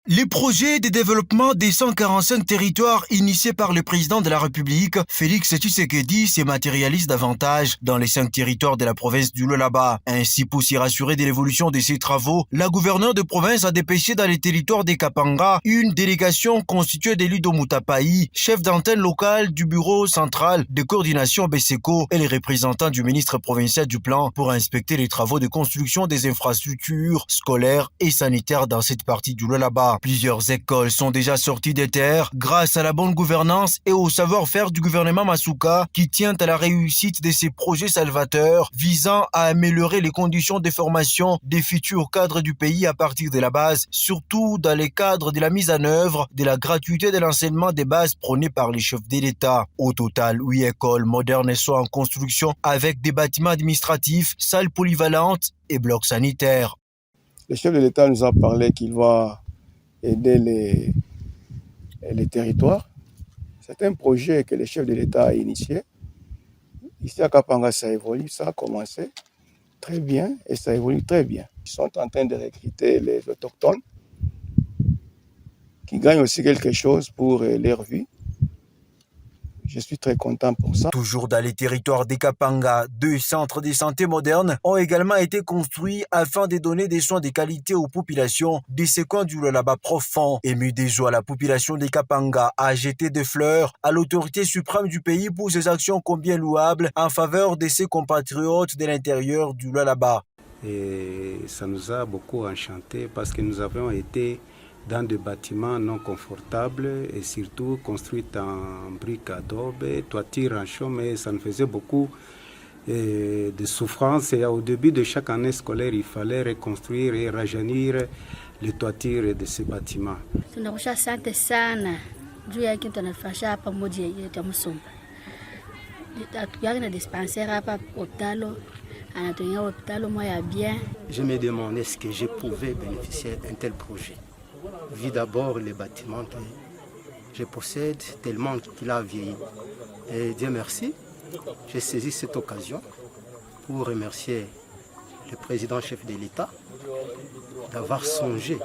Les projets de développement des 145 territoires initiés par le président de la République, Félix Tshisekedi, se matérialisent davantage dans les 5 territoires de la province du Lualaba. Ainsi, pour s'y rassurer de l'évolution de ces travaux, la gouverneure de province a dépêché dans les territoires des Kapanga une délégation constituée d'élus d'Omutapaï, chef d'antenne locale du bureau central de coordination BESECO et les représentants du ministre provincial du plan pour inspecter les travaux de construction des infrastructures scolaires et sanitaires dans cette partie du Lualaba. Plusieurs écoles sont déjà sorties des terres grâce à la bonne gouvernance et au savoir-faire du gouvernement Masuka qui tient à la réussite de ces projets salvateurs visant à améliorer les conditions de formation des futurs cadres du pays à partir de la base, surtout dans les cadres de la mise en œuvre de la gratuité de l'enseignement des bases prônée par les chefs de l'État. Au total, 8 écoles modernes sont en construction avec des bâtiments administratifs, salles polyvalentes et blocs sanitaires. Le chef de l'État nous a parlé qu'il va aider les territoires. C'est un projet que le chef de l'État a initié. Ici à Kapanga, ça évolue, ça a commencé très bien et ça évolue très bien. Ils sont en train de recruter les autochtones qui gagnent aussi quelque chose pour leur vie. Je suis très content pour ça. Toujours dans les territoires des Kapanga, 2 centres de santé modernes ont également été construits afin de donner des soins de qualité aux populations de ces coins du Lualaba profond. Ému des joies, la population des Kapanga a jeté des fleurs à l'autorité suprême du pays pour ses actions combien louables en faveur de ses compatriotes de l'intérieur du Lualaba. Et ça nous a beaucoup enchantés parce que nous avons été dans des bâtiments non confortables et surtout construits en briques adobe, toiture en chaume, et ça nous faisait beaucoup de souffrance. Et au début de chaque année scolaire, il fallait reconstruire et rajeunir les toitures de ces bâtiments. Je me demandais est-ce que je pouvais bénéficier d'un tel projet. Vu d'abord les bâtiments que je possède, tellement qu'il a vieilli. Et Dieu merci, j'ai saisi cette occasion pour remercier le président chef de l'État d'avoir songé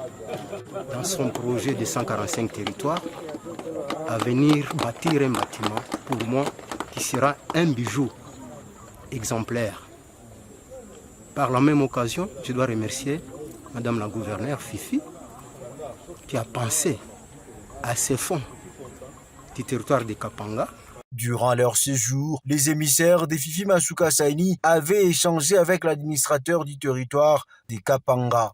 dans son projet de 145 territoires à venir bâtir un bâtiment pour moi qui sera un bijou exemplaire. Par la même occasion, je dois remercier Madame la gouverneure Fifi qui a pensé à ces fonds du territoire de Kapanga. Durant leur séjour, les émissaires de Fifi Masuka Saini avaient échangé avec l'administrateur du territoire de Kapanga.